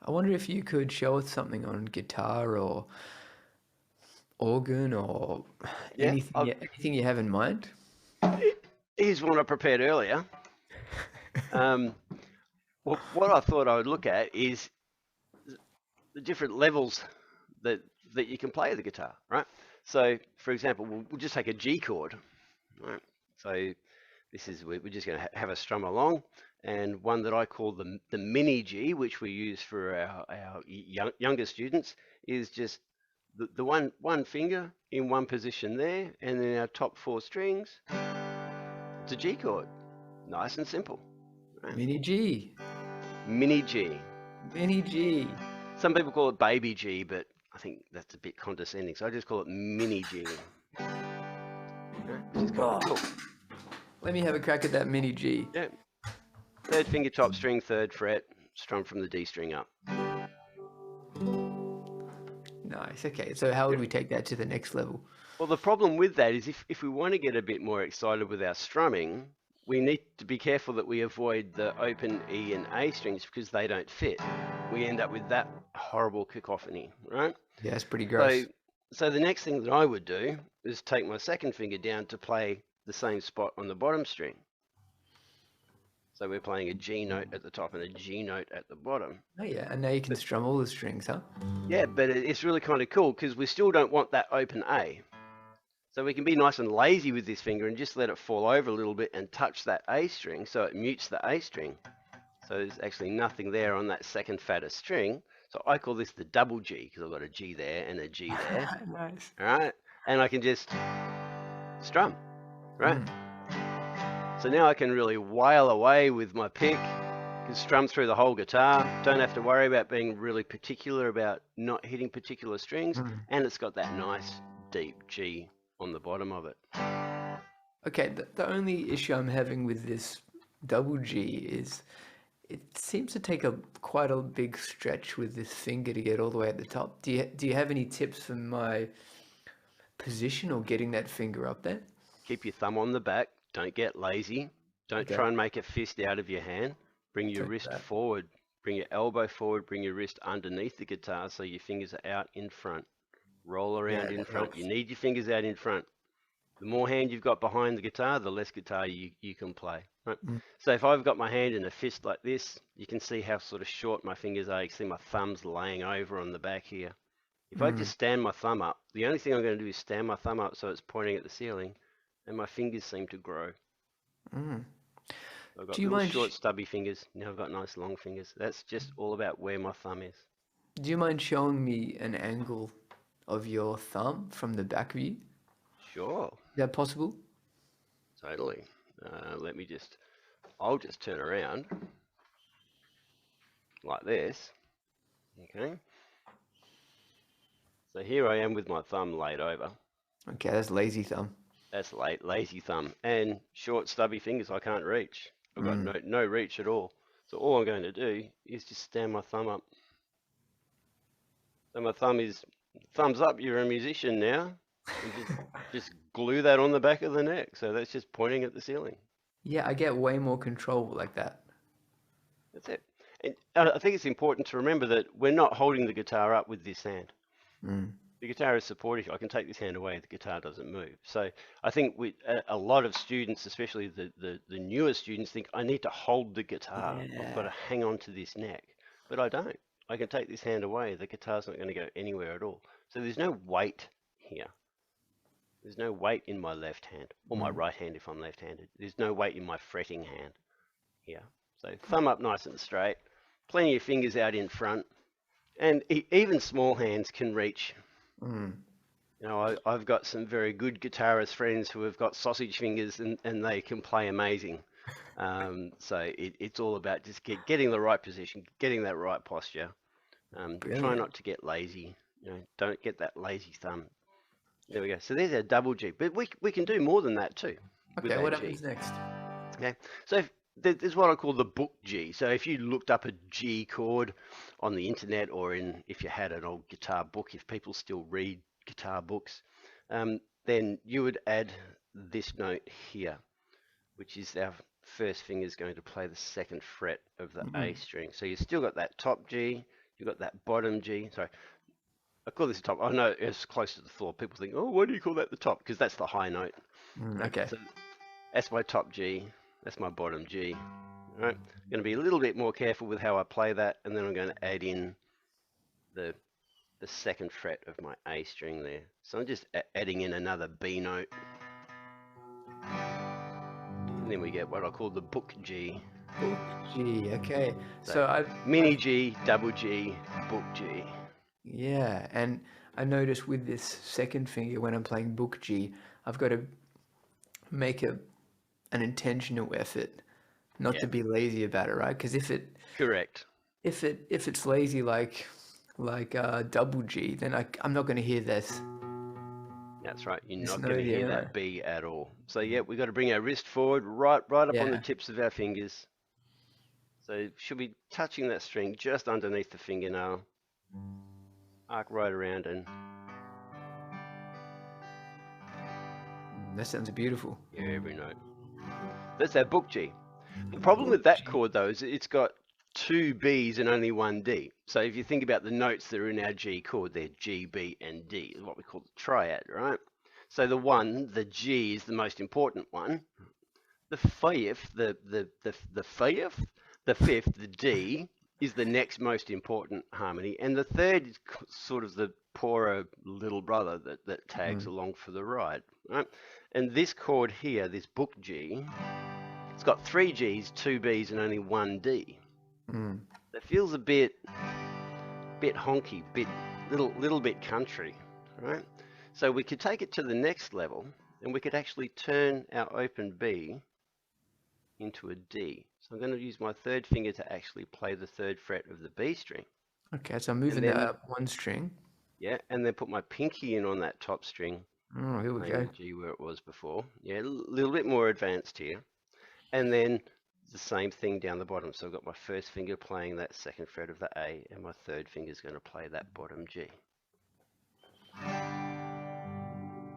I wonder if you could show us something on guitar or organ or Yeah, anything you have in mind. here's one I prepared earlier. Um, what I thought I would look at is the different levels that that you can play the guitar, right? So, for example, we'll just take a G chord, right? So this is we're just going to have a strum along, and one that I call the mini G, which we use for our younger students, is just the one finger in one position there, and then our top four strings. It's a G chord, nice and simple, right? Mini G, Mini G. Mini G. Some people call it baby G, but I think that's a bit condescending, so I just call it mini G, which is kind of Oh, cool. let me have a crack at that Mini G. Yeah, third finger top string, third fret, strum from the D string up. Nice. Okay, so how would Yep. we take that to the next level? Well, the problem with that is if we want to get a bit more excited with our strumming, we need to be careful that we avoid the open E and A strings because they don't fit. We end up with that horrible cacophony, right? Yeah, it's pretty So, gross. so the next thing that I would do is take my second finger down to play the same spot on the bottom string. So we're playing a G note at the top and a G note at the bottom. Oh yeah, and now you can But strum all the strings, huh? yeah, but it's really kind of cool because we still don't want that open A. So we can be nice and lazy with this finger and just let it fall over a little bit and touch that A string so it mutes the A string. So there's actually nothing there on that second fattest string. So I call this the double G because I've got a G there and a G there. Nice. All right. And I can just strum, right? Mm. So now I can really wail away with my pick, can strum through the whole guitar, don't have to worry about being really particular about not hitting particular strings, Mm. and it's got that nice deep G on the bottom of it. Okay, the only issue I'm having with this double G is it seems to take a quite a big stretch with this finger to get all the way at the top. Do you have any tips for my position or getting that finger up there? Keep your thumb on the back, don't get lazy, don't Okay, try and make a fist out of your hand, bring your take wrist that. forward, bring your elbow forward, bring your wrist underneath the guitar so your fingers are out in front. Roll Yeah, around in that front. You helps. need your fingers out in front. The more hand you've got behind the guitar, the less guitar you can play. Right? Mm. So if I've got my hand in a fist like this, you can see how sort of short my fingers are. You can see my thumb's laying over on the back here. If I Mm. just stand my thumb up, the only thing I'm going to do is stand my thumb up so it's pointing at the ceiling, and my fingers seem to grow. Mm. I've Do got you little mind? short stubby fingers. Now I've got nice long fingers. That's just all about where my thumb is. Do you mind showing me an angle of your thumb from the back view? Sure, Is that possible? totally. Let me I'll just turn around like this. Okay. So here I am with my thumb laid over. Okay, that's lazy thumb. That's lazy thumb and short stubby fingers I can't reach. I've got Mm. no reach at all. So all I'm going to do is just stand my thumb up. So my thumb is thumbs up. You're a musician now, and just glue that on the back of the neck. So that's just pointing at the ceiling. Yeah, I get way more control like that. That's it. And I think it's important to remember that we're not holding the guitar up with this hand. Mm. The guitar is supportive. I can take this hand away, the guitar doesn't move. So I think a lot of students, especially the newer students, think I need to hold the guitar. I've got Yeah. to hang on to this neck. But I don't. I can take this hand away. The guitar's not going to go anywhere at all. So there's no weight here. There's no weight in my left hand, or my Mm. right hand if I'm left-handed. There's no weight in my fretting hand here. So thumb up nice and straight, plenty of fingers out in front, and even small hands can reach. Mm. You know, I've got some very good guitarist friends who have got sausage fingers and they can play amazing. So it's all about just getting the right position, getting that right posture. Try Brilliant. not to get lazy. You know, don't get that lazy thumb. There we go. So there's our double G, but we can do more than that too with Okay, our what G. happens next? Okay, so there's what I call the book G. So if you looked up a G chord on the internet, or if you had an old guitar book, if people still read guitar books, then you would add this note here, which is our first finger is going to play the second fret of the A Mm. string. So you've still got that top G, you've got that bottom G. Sorry, I call this the top. I know it's close to the floor. People think, oh, why do you call that the top? Because that's the high note. Right? Okay. So that's my top G. That's my bottom G. All right. I'm going to be a little bit more careful with how I play that, and then I'm going to add in the second fret of my A string there. So I'm just adding in another B note. And then we get what I call the book G. Book G. Okay. So So mini G, double G, book G. yeah, and I notice with this second finger when I'm playing book G, I've got to make an intentional effort not to be lazy about it, right? Because Correct. if it's lazy like double G, then I'm not going to hear this. That's right. You're This not note going to hear here, right? that B at all. So yeah, we've got to bring our wrist forward, right up on the Yeah. tips of our fingers. So should be touching that string just underneath the fingernail. Arc right around and That sounds beautiful. yeah, every note. That's our book G. The problem with that chord though is it's got two Bs and only one D. So if you think about the notes that are in our G chord, they're G, B, and D, is what we call the triad, right? So the G is the most important one. The fifth, the fifth, the D is the next most important harmony, and the third is sort of the poorer little brother that tags along for the ride, right? And this chord here, this book G, it's got three Gs, two Bs, and only one D. That feels a bit honky, little bit country, right? So we could take it to the next level, and we could actually turn our open B into a D. So I'm going to use my third finger to actually play the third fret of the B string. Okay, so I'm moving that up one string. Yeah, and then put my pinky in on that top string, Oh, here we playing go. the G where it was before. Yeah, a little bit more advanced here. And then the same thing down the bottom. So I've got my first finger playing that second fret of the A, and my third finger is going to play that bottom G.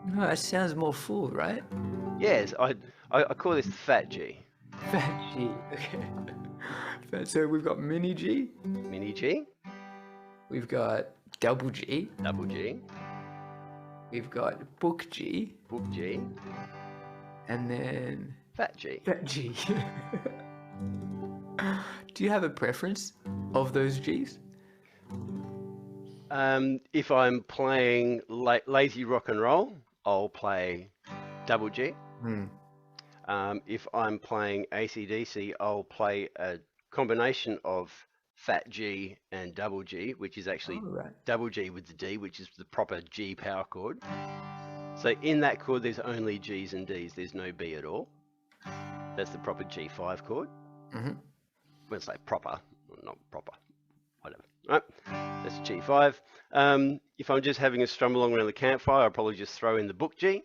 No, that sounds more full, right? Yes, I call this the fat G. Fat G. Okay. So we've got mini G. Mini G. We've got double G. Double G. We've got book G. Book G. And then Fat G. fat G. Do you have a preference of those Gs? If I'm playing lazy rock and roll, I'll play double G. If I'm playing AC/DC, I'll play a combination of fat G and double G, which is actually double G with the D, which is the proper G power chord. So in that chord, there's only Gs and Ds. There's no B at all. That's the proper G5 chord. When I say proper, not proper, whatever. Right, that's G5. If I'm just having a strum along around the campfire, I'll probably just throw in the book G.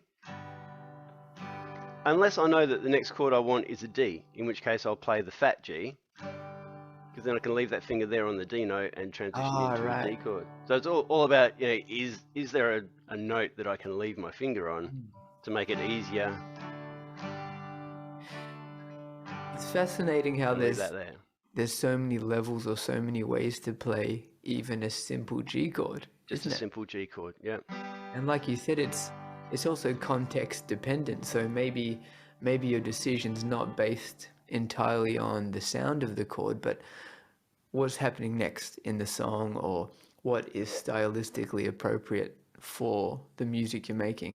Unless I know that the next chord I want is a D, in which case I'll play the fat G, because then I can leave that finger there on the D note and transition into a D chord. So it's all about, you know, is there a note that I can leave my finger on to make it easier? It's fascinating how Leave that there. there's so many levels or so many ways to play even a simple G chord. Just a simple G chord, yeah. And like you said, it's also context dependent. So maybe your decision's not based entirely on the sound of the chord, but what's happening next in the song or what is stylistically appropriate for the music you're making.